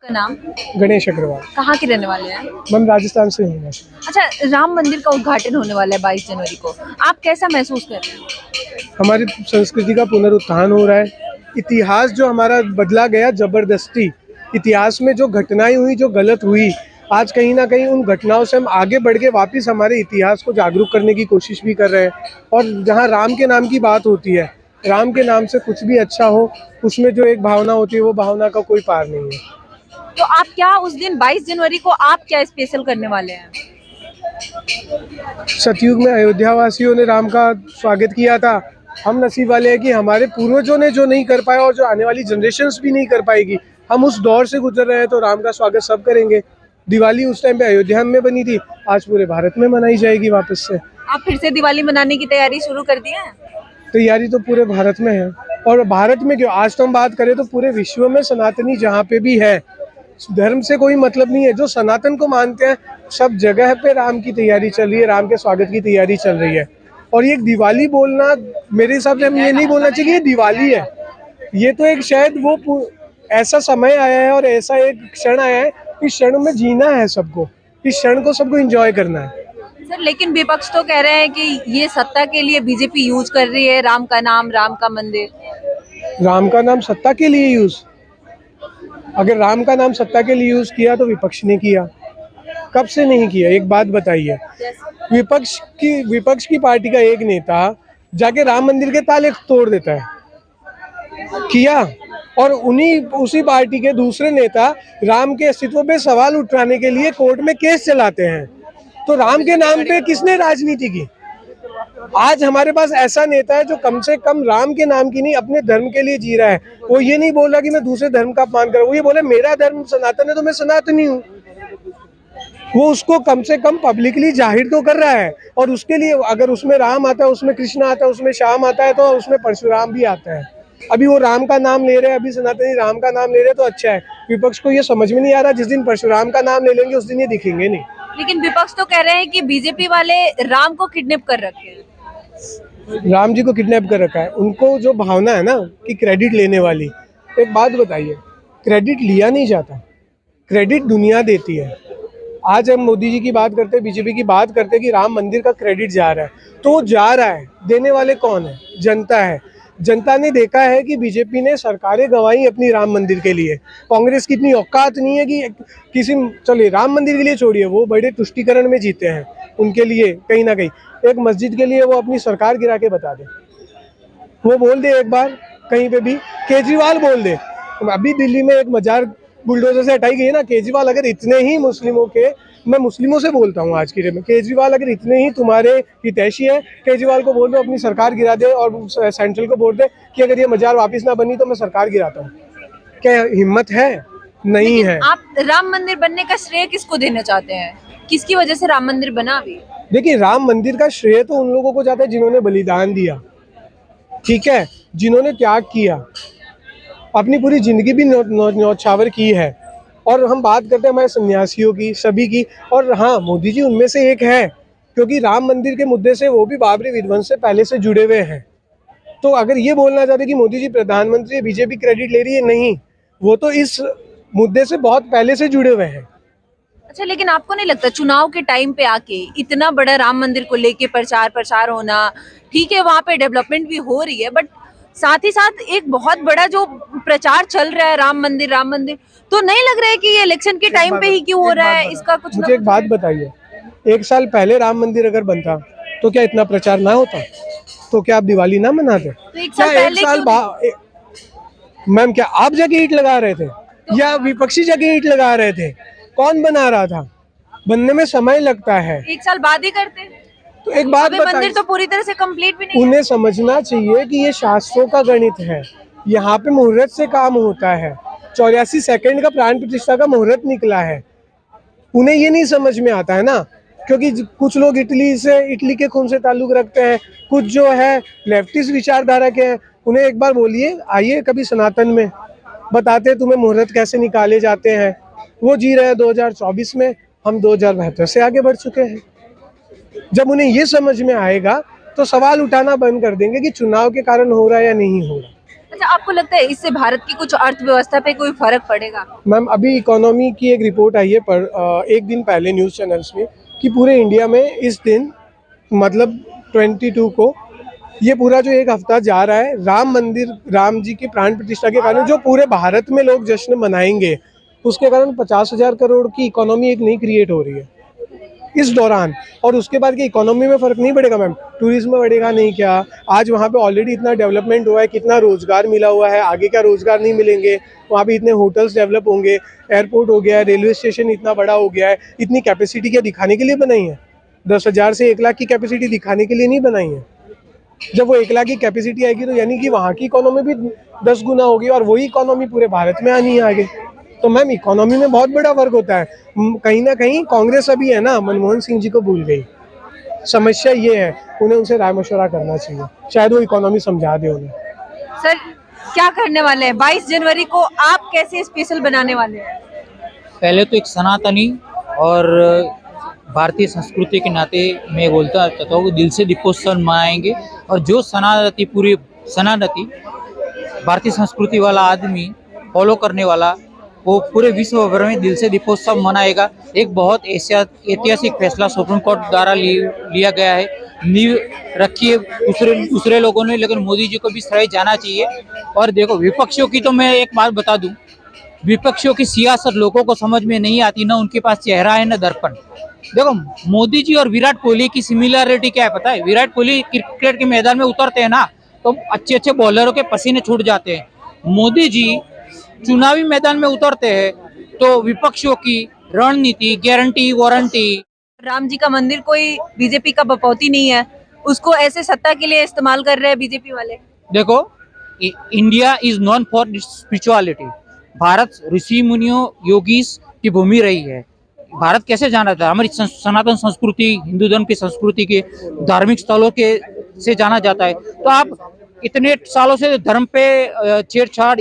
आपका नाम? गणेश अग्रवाल। कहाँ के रहने वाले हैं? हम राजस्थान से हैं। अच्छा, राम मंदिर का उद्घाटन होने वाला है 22 जनवरी को। आप कैसा महसूस कर रहे हैं? हमारी संस्कृति का पुनरुत्थान हो रहा है। इतिहास जो हमारा बदला गया जबरदस्ती, इतिहास में जो घटनाएं हुई, जो गलत हुई, आज कहीं ना कहीं उन घटनाओं से हम आगे बढ़ के वापस हमारे इतिहास को जागरूक करने की कोशिश भी कर रहे हैं। और जहाँ राम के नाम की बात होती है, राम के नाम से कुछ भी अच्छा हो, उसमें जो एक भावना होती है, वो भावना का कोई पार नहीं है। तो आप क्या उस दिन 22 जनवरी को आप क्या स्पेशल करने वाले हैं? सतयुग में अयोध्या वासियों ने राम का स्वागत किया था। हम नसीब वाले हैं कि हमारे पूर्वजों ने जो नहीं कर पाया और जो आने वाली जनरेशन्स भी नहीं कर पाएगी, हम उस दौर से गुजर रहे हैं, तो राम का स्वागत सब करेंगे। दिवाली उस टाइम पे अयोध्या में बनी थी, आज पूरे भारत में मनाई जाएगी वापस से। आप फिर से दिवाली मनाने की तैयारी शुरू कर दी है? तैयारी तो पूरे भारत में है, और भारत में क्यों, आज तो हम बात करें तो पूरे विश्व में सनातनी जहाँ पे भी है, धर्म से कोई मतलब नहीं है, जो सनातन को मानते हैं, सब जगह पे राम की तैयारी चल रही है, राम के स्वागत की तैयारी चल रही है। और ये दिवाली बोलना, मेरे हिसाब से हम ये नहीं बोलना चाहिए ये दिवाली है। ये तो एक शायद वो ऐसा समय आया है और ऐसा एक क्षण आया है, इस क्षण में जीना है सबको, इस क्षण को सबको एंजॉय करना है। सर, लेकिन विपक्ष तो कह रहे हैं कि ये सत्ता के लिए बीजेपी यूज कर रही है राम का नाम, राम का मंदिर। राम का नाम सत्ता के लिए यूज, अगर राम का नाम सत्ता के लिए यूज किया तो विपक्ष ने किया, कब से नहीं किया? एक बात बताइए, विपक्ष की पार्टी का एक नेता जाके राम मंदिर के ताले तोड़ देता है, किया, और उसी पार्टी के दूसरे नेता राम के अस्तित्व पे सवाल उठाने के लिए कोर्ट में केस चलाते हैं। तो राम के नाम पे किसने राजनीति की? आज हमारे पास ऐसा नेता है जो कम से कम राम के नाम की नहीं, अपने धर्म के लिए जी रहा है। वो ये नहीं बोल रहा कि मैं दूसरे धर्म का अपमान कर रहा हूँ, वो ये बोले मेरा धर्म सनातन है तो मैं सनातनी हूँ। वो उसको कम से कम पब्लिकली जाहिर तो कर रहा है, और उसके लिए अगर उसमें राम आता है, उसमें कृष्ण आता है, उसमें श्याम आता है, तो उसमें परशुराम भी आता है। अभी वो राम का नाम ले रहे हैं, अभी सनातनी राम का नाम ले रहे हैं, तो अच्छा है। विपक्ष को ये समझ में नहीं आ रहा, जिस दिन परशुराम का नाम ले लेंगे उस दिन ये दिखेंगे नहीं। लेकिन विपक्ष तो कह रहे हैं कि बीजेपी वाले राम को किडनैप कर रखे हैं। राम जी को किडनैप कर रखा है, उनको जो भावना है ना कि क्रेडिट लेने वाली, एक बात बताइए, क्रेडिट लिया नहीं जाता, क्रेडिट दुनिया देती है। आज हम मोदी जी की बात करते हैं, बीजेपी की बात करते हैं कि राम मंदिर का क्रेडिट जा रहा है, तो जा रहा है, देने वाले कौन है? जनता है। जनता ने देखा है कि बीजेपी ने सरकारें गंवाई अपनी राम मंदिर के लिए। कांग्रेस की इतनी औकात नहीं है कि चलिए राम मंदिर के लिए छोड़िए, वो बड़े तुष्टीकरण में जीते हैं, उनके लिए कहीं ना कहीं एक मस्जिद के लिए वो अपनी सरकार गिरा के बता दे, वो बोल दे एक बार कहीं पे भी, केजरीवाल बोल दे। अभी दिल्ली में एक मजार बुलडोजर से हटाई गई है ना, केजरीवाल अगर इतने ही मुस्लिमों के, मैं मुस्लिमों से बोलता हूँ आज की डेट में, केजरीवाल अगर इतने ही तुम्हारे हितैषी है, केजरीवाल को बोल दो अपनी सरकार गिरा दे, और सेंट्रल को बोल दे कि अगर ये मजार वापस ना बनी तो मैं सरकार गिराता हूँ। क्या हिम्मत है? नहीं है। आप राम मंदिर बनने का श्रेय किसको देना चाहते हैं? किसकी वजह से राम मंदिर बना? अभी देखिए, राम मंदिर का श्रेय तो उन लोगों को जाता है जिन्होंने बलिदान दिया, ठीक है, जिन्होंने त्याग किया, अपनी पूरी जिंदगी भी न्यौछावर की है। और हम बात करते हैं हमारे सन्यासियों की, सभी की, और हाँ, मोदी जी उनमें से एक है, क्योंकि राम मंदिर के मुद्दे से वो भी बाबरी विध्वंस से पहले से जुड़े हुए हैं। तो अगर ये बोलना चाहते कि मोदी जी प्रधानमंत्री, बीजेपी क्रेडिट ले रही है, नहीं, वो तो इस मुद्दे से बहुत पहले से जुड़े हुए हैं। अच्छा, लेकिन आपको नहीं लगता चुनाव के टाइम पे आके इतना बड़ा राम मंदिर को लेके प्रचार होना, ठीक है, वहाँ पे डेवलपमेंट भी हो रही है, बट साथ ही साथ एक बहुत बड़ा जो प्रचार चल रहा है राम मंदिर, तो नहीं लग रहा है कि ये इलेक्शन के टाइम पे ही क्यों हो रहा है? इसका कुछ मुझे एक बात बताइए, एक साल पहले राम मंदिर अगर बनता तो क्या इतना प्रचार ना होता? तो क्या आप दिवाली ना मनाते? तो एक साल पहले मैम, क्या आप जगह ईंट लगा रहे थे या विपक्षी जगह ईंट लगा रहे थे? कौन बना रहा था? बनने में समय लगता है, एक साल बाद ही करते। तो एक बात अभी मंदिर तो पूरी तरह से कंप्लीट भी नहीं। उन्हें समझना चाहिए कि ये शास्त्रों का गणित है, यहाँ पे मुहूर्त से काम होता है। 84 सेकंड का प्राण प्रतिष्ठा का मुहूर्त निकला है, उन्हें ये नहीं समझ में आता है ना, क्योंकि कुछ लोग इटली के खून से ताल्लुक रखते हैं, कुछ जो है लेफ्टिस्ट विचारधारा के हैं। उन्हें एक बार बोलिए, आइए कभी सनातन में, बताते तुम्हें मुहूर्त कैसे निकाले जाते हैं। वो जी रहे हैं 2024 में, हम 2072 से आगे बढ़ चुके हैं। जब उन्हें ये समझ में आएगा तो सवाल उठाना बंद कर देंगे कि चुनाव के कारण हो रहा है या नहीं हो रहा। अच्छा, आपको लगता है इससे भारत की कुछ अर्थव्यवस्था पे कोई फर्क पड़ेगा? मैम अभी इकोनॉमी की एक रिपोर्ट आई है पर एक दिन पहले न्यूज़ चैनल्स में कि पूरे इंडिया में इस दिन मतलब 22 को ये पूरा जो एक हफ्ता जा रहा है राम मंदिर राम जी की प्राण प्रतिष्ठा के कारण जो पूरे भारत में लोग जश्न मनाएंगे उसके कारण 50,000 करोड़ की इकोनॉमी एक नई क्रिएट हो रही है इस दौरान। और उसके बाद की इकोनॉमी में फ़र्क नहीं पड़ेगा मैम, टूरिज्म में बढ़ेगा नहीं क्या? आज वहाँ पे ऑलरेडी इतना डेवलपमेंट हुआ है, कितना रोज़गार मिला हुआ है, आगे क्या रोज़गार नहीं मिलेंगे? वहाँ पे इतने होटल्स डेवलप होंगे, एयरपोर्ट हो गया है, रेलवे स्टेशन इतना बड़ा हो गया है। इतनी कैपेसिटी क्या दिखाने के लिए बनाई है? 10,000 से 1 लाख की कैपेसिटी दिखाने के लिए नहीं बनाई है। जब वो 1 लाख की कैपेसिटी आएगी तो यानी कि वहाँ की इकोनॉमी भी 10 गुना होगी और वही इकोनॉमी पूरे भारत में आनी है आगे। तो मैम इकोनॉमी में बहुत बड़ा फर्क होता है। कहीं ना कहीं कांग्रेस अभी है ना मनमोहन सिंह जी को भूल गई। समस्या ये है, उन्हें उनसे राय मशवरा करना चाहिए, शायद वो इकोनॉमी समझा दे उन्हें। सर, क्या करने वाले हैं 22 जनवरी को? आप कैसे स्पेशल बनाने वाले हैं? पहले तो एक सनातनी और भारतीय संस्कृति के नाते मैं बोलता चाहता हूँ दिल से दीपोत्सव मनाएंगे। और जो सनातनी भारतीय संस्कृति वाला आदमी फॉलो करने वाला वो पूरे विश्व भर में दिल से दीपोत्सव मनाएगा। एक बहुत ऐतिहासिक फैसला सुप्रीम कोर्ट द्वारा लिया गया है। नींव रखी है दूसरे लोगों ने, लेकिन मोदी जी को भी सराहा जाना चाहिए। और देखो विपक्षियों की तो मैं एक बात बता दूं, विपक्षियों की सियासत लोगों को समझ में नहीं आती, ना उनके पास चेहरा है ना दर्पण। देखो मोदी जी और विराट कोहली की सिमिलरिटी क्या है पता है? विराट कोहली क्रिकेट के मैदान में उतरते हैं ना तो अच्छे बॉलरों के पसीने छूट जाते हैं। मोदी जी चुनावी मैदान में उतरते हैं तो विपक्षियों की रणनीति गारंटी वारंटी। राम जी का मंदिर कोई बीजेपी का बपौती नहीं है, उसको ऐसे सत्ता के लिए इस्तेमाल कर रहे हैं बीजेपी वाले। देखो India is known for spirituality. Bharat ऋषि मुनियों योगीस की भूमि रही है। भारत कैसे जाना था? हमारी सनातन संस्कृति, हिंदू धर्म की संस्कृति के धार्मिक स्थलों के से जाना जाता है। तो आप इतने सालों से धर्म पे छेड़छाड़